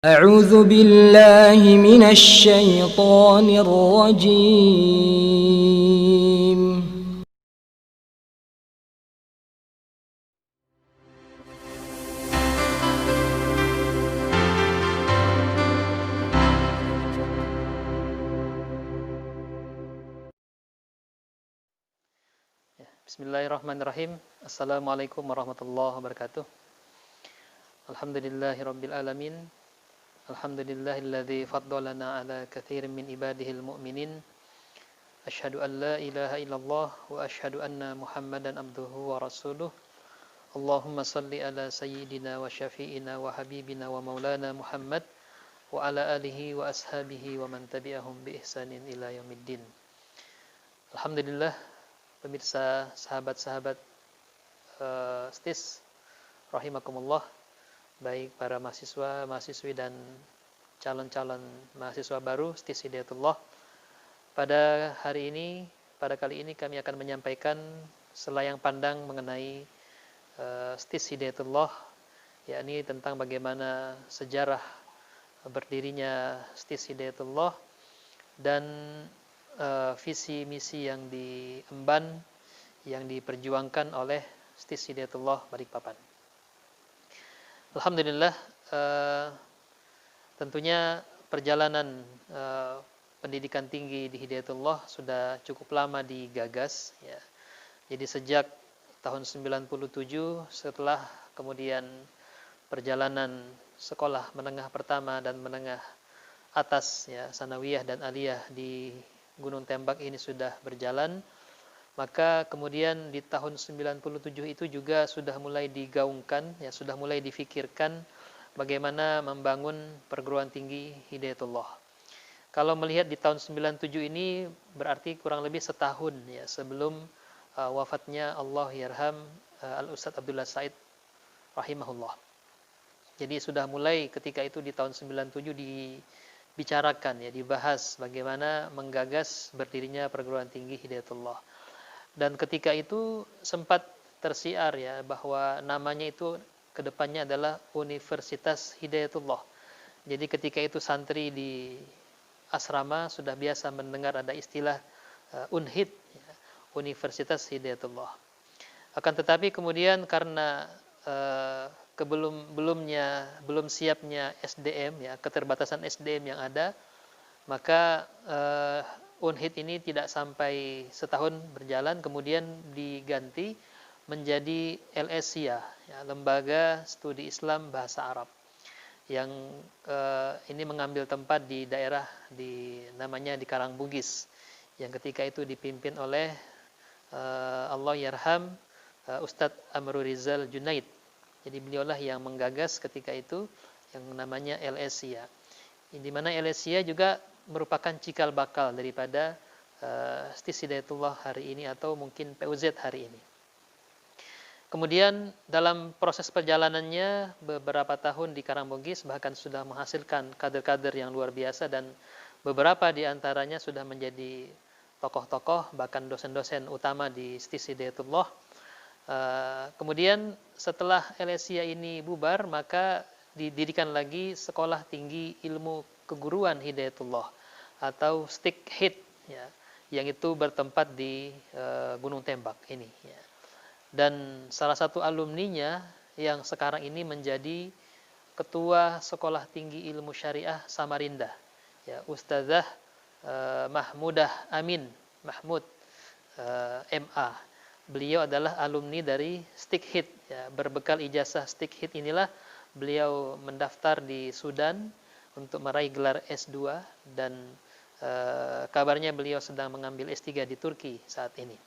أعوذ بالله من الشيطان الرجيم. Bismillahirrahmanirrahim. Assalamualaikum warahmatullahi wabarakatuh. Alhamdulillahirabbil alamin. Alhamdulillahilladzi faddalana ala katsirin min ibadihil mu'minin. Asyhadu an la ilaha illallah wa asyhadu anna Muhammadan abduhu wa rasuluh. Allahumma salli ala sayyidina wa syafi'ina wa habibina wa maulana Muhammad wa ala alihi wa ashabihi wa man tabi'ahum bi ihsanin ila yaumiddin. Alhamdulillah, pemirsa, sahabat-sahabat STIS rahimakumullah, baik para mahasiswa, mahasiswi dan calon-calon mahasiswa baru STIS Hidayatullah. Pada kali ini kami akan menyampaikan selayang pandang mengenai STIS Hidayatullah, yakni tentang bagaimana sejarah berdirinya STIS Hidayatullah dan visi misi yang diemban, yang diperjuangkan oleh STIS Hidayatullah Balikpapan. Alhamdulillah, tentunya perjalanan pendidikan tinggi di Hidayatullah sudah cukup lama digagas, ya. Jadi sejak tahun 97, setelah kemudian perjalanan sekolah menengah pertama dan menengah atas, ya, sanawiyah dan aliyah di Gunung Tembak ini sudah berjalan, maka kemudian di tahun 97 itu juga sudah mulai digaungkan, ya, sudah mulai difikirkan bagaimana membangun perguruan tinggi Hidayatullah. Kalau melihat di tahun 97 ini berarti kurang lebih setahun, ya, sebelum wafatnya Allah yarham Al-Ustadz Abdullah Said rahimahullah. Jadi sudah mulai ketika itu di tahun 97 dibicarakan, ya, dibahas bagaimana menggagas berdirinya perguruan tinggi Hidayatullah. Dan ketika itu sempat tersiar, ya, bahwa namanya itu kedepannya adalah Universitas Hidayatullah. Jadi ketika itu santri di asrama sudah biasa mendengar ada istilah UNHID, ya, Universitas Hidayatullah. Akan tetapi kemudian karena belum siapnya SDM, ya, keterbatasan SDM yang ada, maka UNHID ini tidak sampai setahun berjalan, kemudian diganti menjadi LSIA, ya, Lembaga Studi Islam Bahasa Arab, yang ini mengambil tempat di daerah namanya di Karangbugis, yang ketika itu dipimpin oleh Allah yarham Ustadz Amrul Rizal Junaid. Jadi beliaulah yang menggagas ketika itu yang namanya LSIA. Di mana LSIA juga merupakan cikal bakal daripada STIS Hidayatullah hari ini atau mungkin PUZ hari ini. Kemudian dalam proses perjalanannya beberapa tahun di Karangbugis bahkan sudah menghasilkan kader-kader yang luar biasa, dan beberapa di antaranya sudah menjadi tokoh-tokoh bahkan dosen-dosen utama di STIS Hidayatullah. Kemudian setelah LSIA ini bubar, maka didirikan lagi Sekolah Tinggi Ilmu Keguruan Hidayatullah atau STIKHID, ya, yang itu bertempat di Gunung Tembak ini, ya. Dan salah satu alumninya yang sekarang ini menjadi Ketua Sekolah Tinggi Ilmu Syariah Samarinda, ya, Ustazah Mahmudah Amin Mahmud MA. Beliau adalah alumni dari STIKHID, ya. Berbekal ijazah STIKHID inilah beliau mendaftar di Sudan untuk meraih gelar S2, dan kabarnya beliau sedang mengambil S3 di Turki saat ini.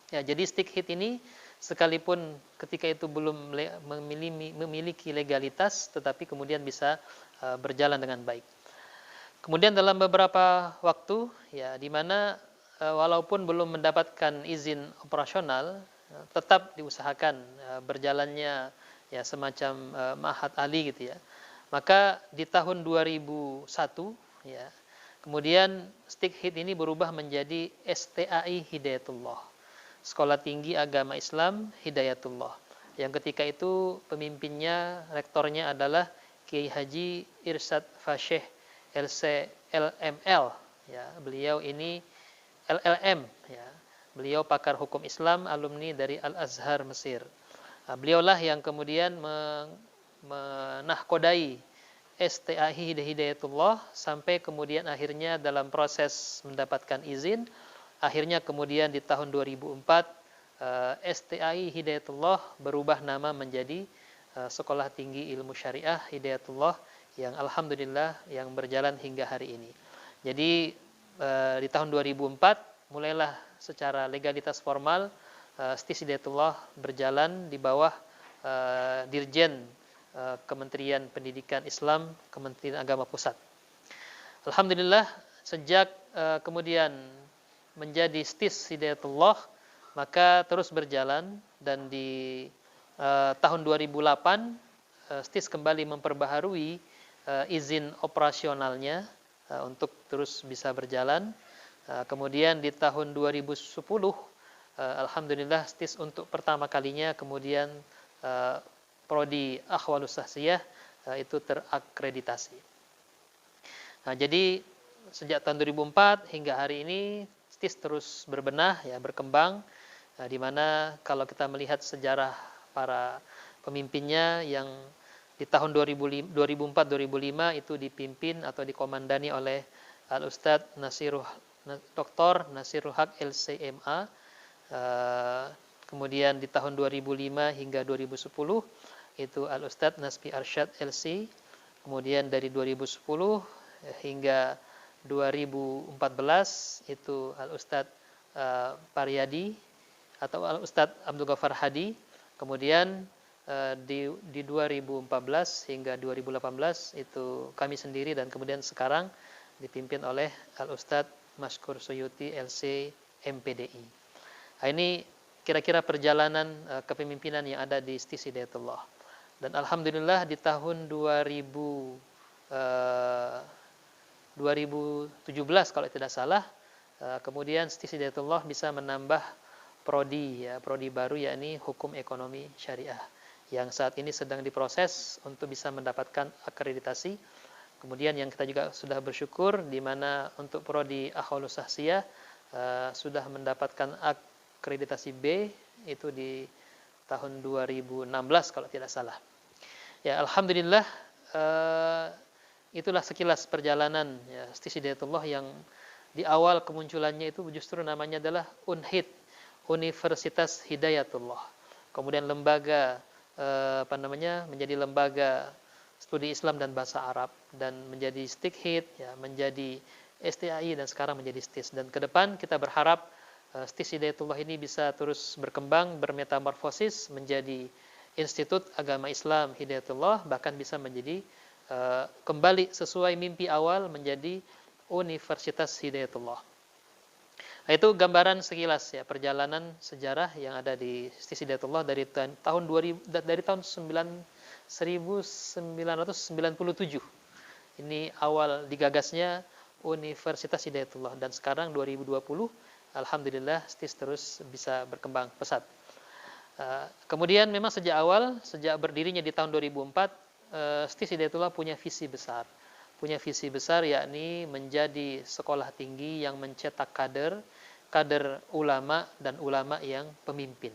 Ya, jadi STIKHID ini sekalipun ketika itu belum memiliki legalitas, tetapi kemudian bisa berjalan dengan baik. Kemudian dalam beberapa waktu, ya, di mana walaupun belum mendapatkan izin operasional, tetap diusahakan berjalannya, ya, semacam Ma'had Ali gitu, ya. Maka di tahun 2001, ya, kemudian STIKHID ini berubah menjadi STAI Hidayatullah, Sekolah Tinggi Agama Islam Hidayatullah, yang ketika itu pemimpinnya, rektornya adalah Kiai Haji Irsyad Fasyih LC LML, ya. Beliau ini LLM, ya. Beliau pakar hukum Islam, alumni dari Al-Azhar Mesir. Nah, beliaulah yang kemudian menahkodai STAI Hidayatullah sampai kemudian akhirnya dalam proses mendapatkan izin, akhirnya kemudian di tahun 2004 STAI Hidayatullah berubah nama menjadi Sekolah Tinggi Ilmu Syariah Hidayatullah, yang alhamdulillah yang berjalan hingga hari ini. Jadi di tahun 2004 mulailah secara legalitas formal STIS Hidayatullah berjalan di bawah Dirjen Kementerian Pendidikan Islam, Kementerian Agama Pusat. Alhamdulillah sejak kemudian menjadi STIS Hidayatullah, maka terus berjalan, dan di tahun 2008 STIS kembali memperbaharui izin operasionalnya untuk terus bisa berjalan. Kemudian di tahun 2010 alhamdulillah STIS untuk pertama kalinya kemudian prodi Akhwalus Sahsiyah itu terakreditasi. Nah, jadi sejak tahun 2004 hingga hari ini STIS terus berbenah, ya, berkembang, di mana kalau kita melihat sejarah para pemimpinnya yang di tahun 2004-2005 itu dipimpin atau dikomandani oleh Al-Ustadz Dr. Nasirul Haq LCMA. Kemudian di tahun 2005 hingga 2010 itu Al-Ustadz Nasbi Arsyad LC. Kemudian dari 2010 hingga 2014 itu Al-Ustadz Paryadi atau Al-Ustadz Abdul Ghaffar Hadi. Kemudian di 2014 hingga 2018 itu kami sendiri, dan kemudian sekarang dipimpin oleh Al-Ustadz Mashkur Suyuti LC MPDI. Nah, ini kira-kira perjalanan kepemimpinan yang ada di STIS Hidayatullah. Dan alhamdulillah di tahun 2017 kalau tidak salah, kemudian STIS Hidayatullah bisa menambah prodi, ya, prodi baru, yakni Hukum Ekonomi Syariah, yang saat ini sedang diproses untuk bisa mendapatkan akreditasi. Kemudian yang kita juga sudah bersyukur di mana untuk prodi Akhwalus Sahsiyah sudah mendapatkan akreditasi B itu di tahun 2016 kalau tidak salah. Ya, alhamdulillah itulah sekilas perjalanan, ya, STIS Hidayatullah yang di awal kemunculannya itu justru namanya adalah UNHID, Universitas Hidayatullah. Kemudian lembaga menjadi lembaga studi Islam dan bahasa Arab, dan menjadi STIKHID, ya, menjadi STAI, dan sekarang menjadi STIS. Dan ke depan kita berharap STIS Hidayatullah ini bisa terus berkembang, bermetamorfosis menjadi Institut Agama Islam Hidayatullah, bahkan bisa menjadi kembali sesuai mimpi awal menjadi Universitas Hidayatullah. Nah, itu gambaran sekilas, ya, perjalanan sejarah yang ada di STIS Hidayatullah dari tahun 1997. Ini awal digagasnya Universitas Hidayatullah, dan sekarang 2020 alhamdulillah STIS terus bisa berkembang pesat. Kemudian memang sejak awal, sejak berdirinya di tahun 2004, STIS Hidayatullah punya visi besar, yakni menjadi sekolah tinggi yang mencetak kader ulama dan ulama yang pemimpin.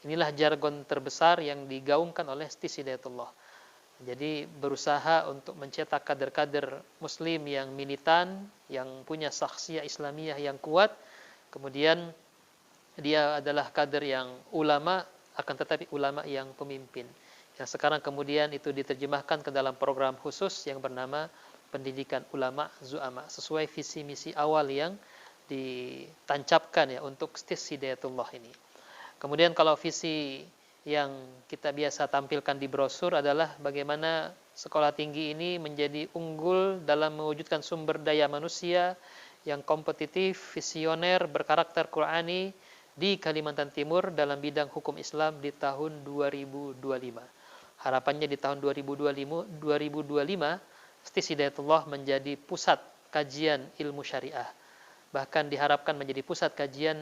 Inilah jargon terbesar yang digaungkan oleh STIS Hidayatullah. Jadi berusaha untuk mencetak kader-kader muslim yang militan, yang punya saksiyah Islamiyah yang kuat. Kemudian dia adalah kader yang ulama, akan tetapi ulama yang pemimpin. Yang sekarang kemudian itu diterjemahkan ke dalam program khusus yang bernama Pendidikan Ulama Zu'ama, sesuai visi misi awal yang ditancapkan, ya, untuk STIS Hidayatullah ini. Kemudian kalau visi yang kita biasa tampilkan di brosur adalah bagaimana sekolah tinggi ini menjadi unggul dalam mewujudkan sumber daya manusia yang kompetitif, visioner, berkarakter Qur'ani di Kalimantan Timur dalam bidang hukum Islam di tahun 2025. Harapannya di tahun 2025 STIS Hidayatullah menjadi pusat kajian ilmu syariah. Bahkan diharapkan menjadi pusat kajian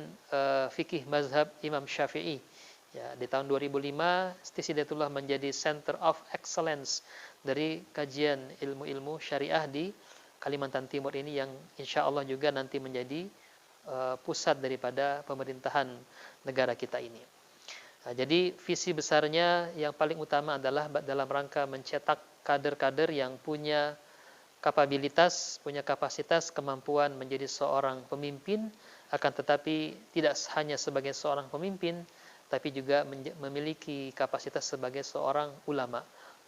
fikih mazhab Imam Syafi'i. Ya, di tahun 2005 STIS Hidayatullah menjadi Center of Excellence dari kajian ilmu-ilmu syariah di Kalimantan Timur ini yang insya Allah juga nanti menjadi pusat daripada pemerintahan negara kita ini. Nah, jadi visi besarnya yang paling utama adalah dalam rangka mencetak kader-kader yang punya kapabilitas, punya kapasitas, kemampuan menjadi seorang pemimpin, akan tetapi tidak hanya sebagai seorang pemimpin, tapi juga memiliki kapasitas sebagai seorang ulama.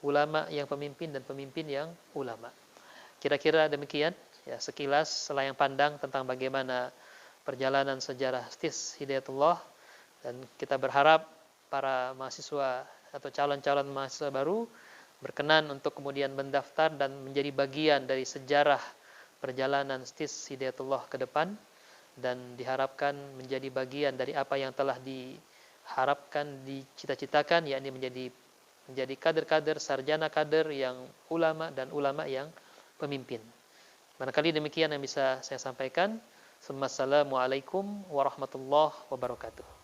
Ulama yang pemimpin dan pemimpin yang ulama. Kira-kira demikian, ya sekilas selayang pandang tentang bagaimana perjalanan sejarah STIS Hidayatullah, dan kita berharap para mahasiswa atau calon-calon mahasiswa baru berkenan untuk kemudian mendaftar dan menjadi bagian dari sejarah perjalanan STIS Hidayatullah ke depan, dan diharapkan menjadi bagian dari apa yang telah diharapkan, dicita-citakan, yakni menjadi kader-kader, sarjana kader yang ulama dan ulama yang pemimpin. Barangkali demikian yang bisa saya sampaikan. Assalamualaikum warahmatullahi wabarakatuh.